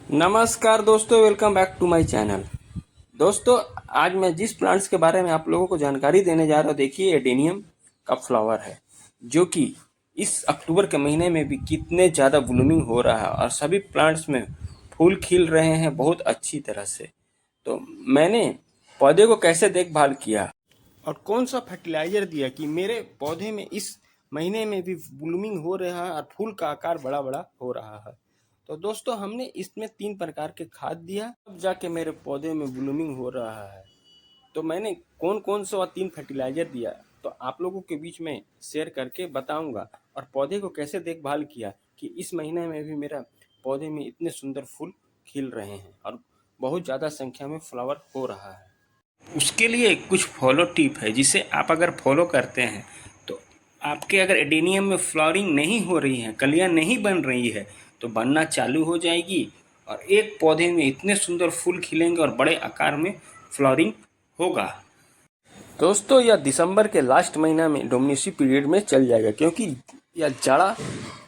नमस्कार दोस्तों, welcome back to my channel. दोस्तों, आज मैं जिस प्लांट्स के बारे में आप लोगों को जानकारी देने जा रहा हूँ, देखिए एडेनियम का फ्लावर है, जो कि इस अक्टूबर के महीने में भी कितने ज़्यादा ब्लूमिंग हो रहा है और सभी प्लांट्स में फूल खिल रहे हैं बहुत अच्छी तरह से। तो मैंने पौधे को कैसे देखभाल किया और कौन सा फर्टिलाइजर दिया कि मेरे पौधे में इस महीने में भी ब्लूमिंग हो रहा है और फूल का आकार बड़ा बड़ा हो रहा है। तो दोस्तों, हमने इसमें 3 प्रकार के खाद दिया, तब जाके मेरे पौधे में ब्लूमिंग हो रहा है। तो मैंने कौन कौन सा 3 फर्टिलाइजर दिया तो आप लोगों के बीच में शेयर करके बताऊंगा, और पौधे को कैसे देखभाल किया कि इस महीने में भी मेरा पौधे में इतने सुंदर फूल खिल रहे हैं और बहुत ज़्यादा संख्या में फ्लावर हो रहा है। उसके लिए कुछ फॉलो टिप है, जिसे आप अगर फॉलो करते हैं तो आपके अगर एडेनियम में फ्लावरिंग नहीं हो रही है, कलियां नहीं बन रही है, तो बनना चालू हो जाएगी और एक पौधे में इतने सुंदर फूल खिलेंगे और बड़े आकार में फ्लावरिंग होगा। दोस्तों, यह दिसंबर के लास्ट महीना में डोमिनेसी पीरियड में चल जाएगा, क्योंकि यह जाड़ा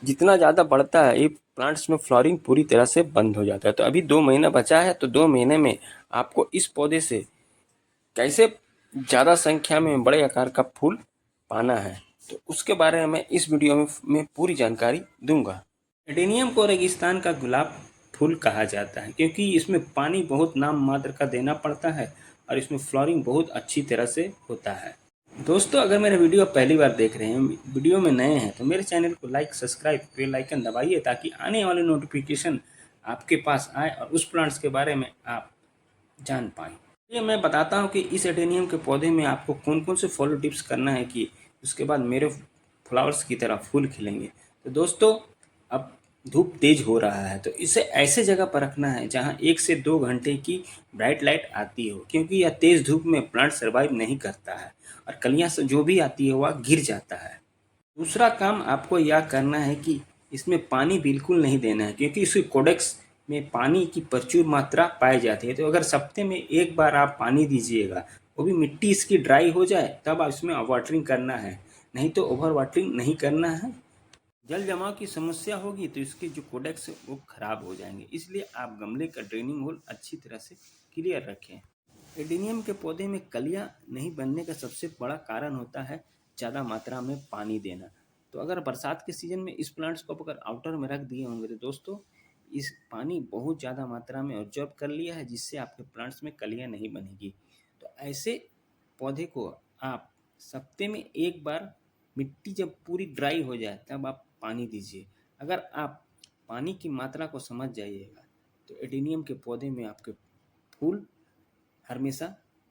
जितना ज़्यादा बढ़ता है ये प्लांट्स में फ्लावरिंग पूरी तरह से बंद हो जाता है। तो अभी 2 महीना बचा है, तो 2 महीने में आपको इस पौधे से कैसे ज़्यादा संख्या में बड़े आकार का फूल पाना है, तो उसके बारे में मैं इस वीडियो में पूरी जानकारी दूंगा। एडेनियम को रेगिस्तान का गुलाब फूल कहा जाता है, क्योंकि इसमें पानी बहुत नाम मात्र का देना पड़ता है और इसमें फ्लावरिंग बहुत अच्छी तरह से होता है। दोस्तों, अगर मेरा वीडियो पहली बार देख रहे हैं, वीडियो में नए हैं, तो मेरे चैनल को लाइक, सब्सक्राइब, बेल आइकन दबाइए ताकि आने वाले नोटिफिकेशन आपके पास आए और उस प्लांट्स के बारे में आप जान पाएँ। ये मैं बताता हूँ कि इस एडेनियम के पौधे में आपको कौन कौन से फॉलो टिप्स करना है कि उसके बाद मेरे फ्लावर्स की तरह फूल खिलेंगे। तो दोस्तों, अब धूप तेज हो रहा है, तो इसे ऐसे जगह पर रखना है जहाँ 1 से 2 घंटे की ब्राइट लाइट आती हो, क्योंकि यह तेज धूप में प्लांट सर्वाइव नहीं करता है और कलियाँ से जो भी आती है वह गिर जाता है। दूसरा काम आपको यह करना है कि इसमें पानी बिल्कुल नहीं देना है, क्योंकि इसके कोडेक्स में पानी की प्रचुर मात्रा पाई जाती है। तो अगर सप्ताह में 1 बार आप पानी दीजिएगा, वो भी मिट्टी इसकी ड्राई हो जाए तब आप इसमें वाटरिंग करना है, नहीं तो ओवर वाटरिंग नहीं करना है। जल जमाव की समस्या होगी तो इसके जो कोडेक्स है वो खराब हो जाएंगे, इसलिए आप गमले का ड्रेनिंग होल अच्छी तरह से क्लियर रखें। एडेनियम के पौधे में कलियां नहीं बनने का सबसे बड़ा कारण होता है ज़्यादा मात्रा में पानी देना। तो अगर बरसात के सीजन में इस प्लांट्स को अगर आउटर में रख दिए होंगे तो दोस्तों, इस पानी बहुत ज़्यादा मात्रा में ऑब्जॉर्ब कर लिया है, जिससे आपके प्लांट्स में कलियां नहीं बनेगी। तो ऐसे पौधे को आप सप्ते में 1 बार, मिट्टी जब पूरी ड्राई हो जाए तब आप पानी दीजिए। अगर आप पानी की मात्रा को समझ जाइएगा तो एडेनियम के पौधे में आपके फूल हमेशा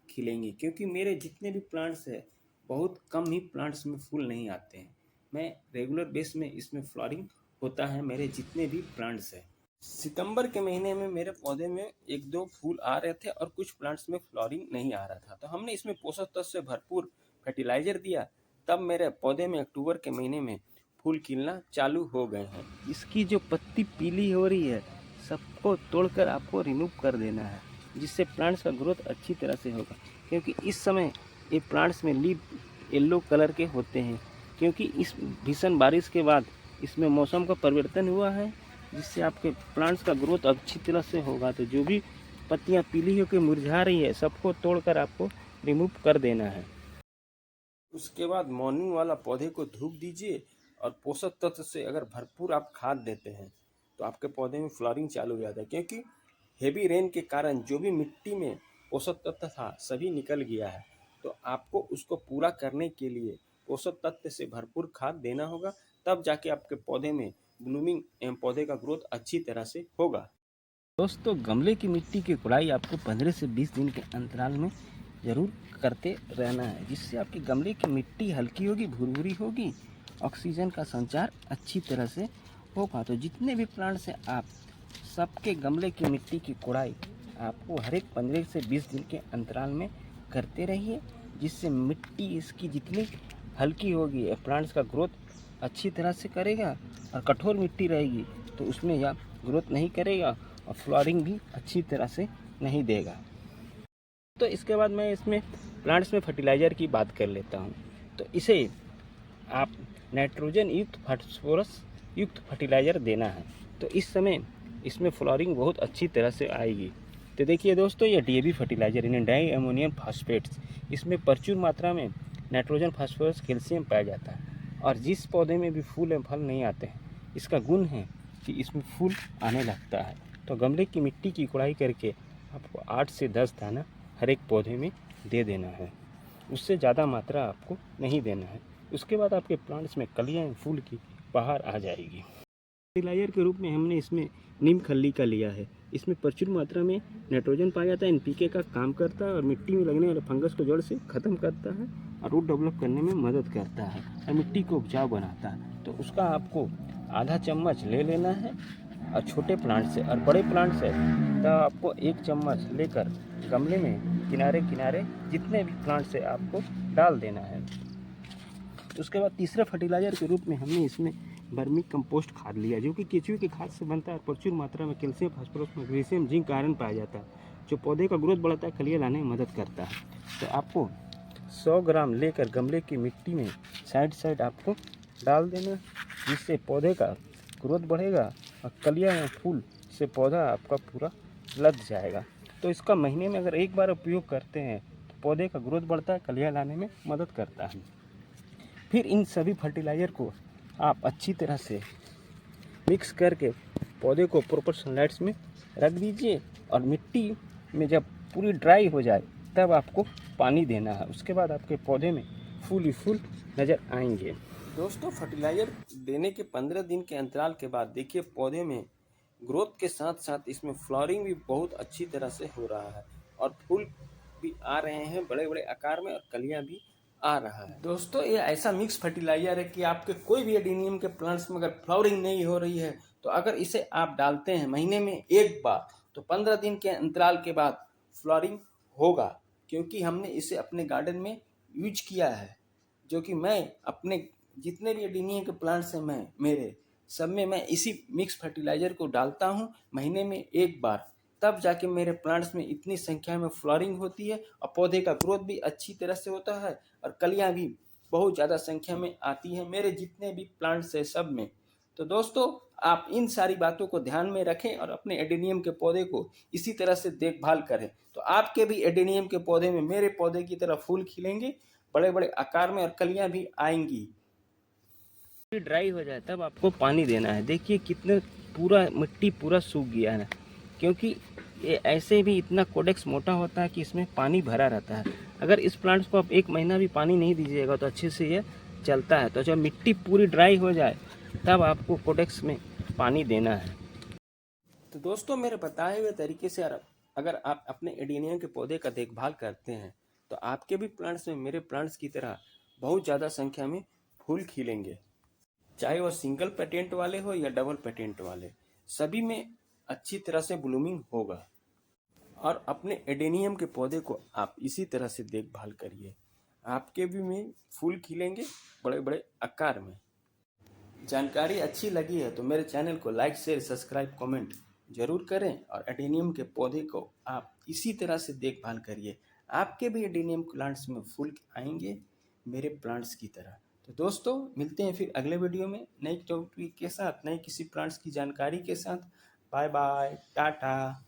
खिलेंगे, क्योंकि मेरे जितने भी प्लांट्स हैं बहुत कम ही प्लांट्स में फूल नहीं आते हैं। मैं रेगुलर बेस में इसमें फ्लावरिंग होता है मेरे जितने भी प्लांट्स हैं। सितंबर के महीने में मेरे पौधे में 1-2 फूल आ रहे थे और कुछ प्लांट्स में फ्लावरिंग नहीं आ रहा था, तो हमने इसमें पोषक तत्व से भरपूर फर्टिलाइजर दिया, तब मेरे पौधे में अक्टूबर के महीने में फूल खिलना चालू हो गए हैं। इसकी जो पत्ती पीली हो रही है, सबको तोड़कर आपको रिमूव कर देना है, जिससे प्लांट्स का ग्रोथ अच्छी तरह से होगा, क्योंकि इस समय ये प्लांट्स में लीफ येलो कलर के होते हैं, क्योंकि इस भीषण बारिश के बाद इसमें मौसम का परिवर्तन हुआ है, जिससे आपके प्लांट्स का ग्रोथ अच्छी तरह से होगा। तो जो भी पत्तियां पीली होकर मुरझा रही है, सबको तोड़कर आपको रिमूव कर देना है। उसके बाद मॉर्निंग वाला पौधे को धूप दीजिए और पोषक तत्व से अगर भरपूर आप खाद देते हैं तो आपके पौधे में फ्लावरिंग चालू हो जाता है, क्योंकि हेवी रेन के कारण जो भी मिट्टी में पोषक तत्व था सभी निकल गया है। तो आपको उसको पूरा करने के लिए पोषक तत्व से भरपूर खाद देना होगा, तब जाके आपके पौधे में ब्लूमिंग एवं पौधे का ग्रोथ अच्छी तरह से होगा। दोस्तों, गमले की मिट्टी की गुड़ाई आपको 15 से 20 दिन के अंतराल में ज़रूर करते रहना है, जिससे आपकी गमले की मिट्टी हल्की होगी, भुरभुरी होगी, ऑक्सीजन का संचार अच्छी तरह से होगा। तो जितने भी प्लांट्स हैं आप सबके गमले की मिट्टी की गुड़ाई आपको हर एक 15 से 20 दिन के अंतराल में करते रहिए, जिससे मिट्टी इसकी जितनी हल्की होगी प्लांट्स का ग्रोथ अच्छी तरह से करेगा, और कठोर मिट्टी रहेगी तो उसमें यह ग्रोथ नहीं करेगा और फ्लावरिंग भी अच्छी तरह से नहीं देगा। तो इसके बाद मैं इसमें प्लांट्स में फर्टिलाइज़र की बात कर लेता हूँ। तो इसे आप नाइट्रोजन युक्त, फास्फोरस युक्त फर्टिलाइज़र देना है। तो इस समय इसमें फ्लावरिंग बहुत अच्छी तरह से आएगी। तो देखिए दोस्तों, ये डीएपी फर्टिलाइज़र यानी डाई अमोनियम फास्फेट्स, इसमें प्रचुर मात्रा में नाइट्रोजन, फास्फोरस, कैल्शियम पाया जाता है। और जिस पौधे में भी फूल एवं फल नहीं आते हैं, इसका गुण है कि इसमें फूल आने लगता है। तो गमले की मिट्टी की गुड़ाई करके आपको 8 से 10 दाना हर एक पौधे में दे देना है, उससे ज़्यादा मात्रा आपको नहीं देना है। उसके बाद आपके प्लांट्स में कलियाँ फूल की बाहर आ जाएगी। फर्टिलाइजर के रूप में हमने इसमें नीम खल्ली का लिया है। इसमें प्रचुर मात्रा में नाइट्रोजन पाया जाता है, एनपीके का काम करता है और मिट्टी में लगने वाले फंगस को जड़ से ख़त्म करता है और रूट डेवलप करने में मदद करता है और मिट्टी को उपजाऊ बनाता है। तो उसका आपको आधा चम्मच ले लेना है और छोटे प्लांट से, और बड़े प्लांट से तो आपको 1 चम्मच लेकर गमले में किनारे किनारे जितने भी प्लांट से आपको डाल देना है। उसके बाद तीसरे फर्टिलाइज़र के रूप में हमने इसमें वर्मी कंपोस्ट खाद लिया, जो कि केचुए की खाद से बनता है। प्रचुर मात्रा में calcium, phosphorus, magnesium, zinc, iron पाया जाता है, जो पौधे का ग्रोथ बढ़ाता है, कलियाँ लाने में मदद करता है। तो आपको 100 ग्राम लेकर गमले की मिट्टी में साइड आपको डाल देना, जिससे पौधे का ग्रोथ बढ़ेगा और कलियाँ या फूल से पौधा आपका पूरा लग जाएगा। तो इसका महीने में अगर एक बार उपयोग करते हैं तो पौधे का ग्रोथ बढ़ता है, कलियाँ लाने में मदद करता है। फिर इन सभी फर्टिलाइज़र को आप अच्छी तरह से मिक्स करके पौधे को प्रॉपर सनलाइट्स में रख दीजिए और मिट्टी में जब पूरी ड्राई हो जाए तब आपको पानी देना है। उसके बाद आपके पौधे में फूल ही फूल नज़र आएंगे। दोस्तों, फर्टिलाइज़र देने के 15 दिन के अंतराल के बाद देखिए पौधे में ग्रोथ के साथ साथ इसमें फ्लावरिंग भी बहुत अच्छी तरह से हो रहा है और फूल भी आ रहे हैं बड़े बड़े आकार में और कलियां भी आ रहा है। दोस्तों, ये ऐसा मिक्स फर्टिलाइजर है कि आपके कोई भी एडेनियम के प्लांट्स में अगर फ्लावरिंग नहीं हो रही है तो अगर इसे आप डालते हैं महीने में एक बार तो 15 दिन के अंतराल के बाद फ्लावरिंग होगा, क्योंकि हमने इसे अपने गार्डन में यूज किया है। जो कि मैं अपने जितने भी एडेनियम के प्लांट्स हैं मेरे सब में मैं इसी मिक्स फर्टिलाइजर को डालता हूँ महीने में एक बार। तब जाके मेरे प्लांट्स में इतनी संख्या में फ्लावरिंग होती है और पौधे का ग्रोथ भी अच्छी तरह से होता है और कलियां भी बहुत ज़्यादा संख्या में आती हैं मेरे जितने भी प्लांट्स हैं सब में। तो दोस्तों, आप इन सारी बातों को ध्यान में रखें और अपने एडेनियम के पौधे को इसी तरह से देखभाल करें, तो आपके भी एडेनियम के पौधे में मेरे पौधे की तरह फूल खिलेंगे बड़े बड़े आकार में और कलियां भी आएंगी। ड्राई हो जाए तब आपको पानी देना है। देखिए कितने पूरा मिट्टी पूरा सूख गया है ना, क्योंकि ये ऐसे भी इतना कोडेक्स मोटा होता है कि इसमें पानी भरा रहता है। अगर इस प्लांट्स को आप 1 महीना भी पानी नहीं दीजिएगा तो अच्छे से ये चलता है। तो जब मिट्टी पूरी ड्राई हो जाए तब आपको कोडेक्स में पानी देना है। तो दोस्तों, मेरे बताए हुए तरीके से अगर आप अपने एडेनियम के पौधे का देखभाल करते हैं तो आपके भी प्लांट्स में मेरे प्लांट्स की तरह बहुत ज़्यादा संख्या में फूल खिलेंगे, चाहे वो सिंगल पेटेंट वाले हो या डबल पेटेंट वाले, सभी में अच्छी तरह से ब्लूमिंग होगा। और अपने एडेनियम के पौधे को आप इसी तरह से देखभाल करिए, आपके भी में फूल खिलेंगे बड़े बड़े आकार में। जानकारी अच्छी लगी है तो मेरे चैनल को लाइक, शेयर, सब्सक्राइब, कमेंट जरूर करें और एडेनियम के पौधे को आप इसी तरह से देखभाल करिए, आपके भी एडेनियम प्लांट्स में फूल आएंगे मेरे प्लांट्स की तरह। तो दोस्तों, मिलते हैं फिर अगले वीडियो में नई टॉपिक के साथ, नई किसी प्लांट्स की जानकारी के साथ। Bye bye, Tata.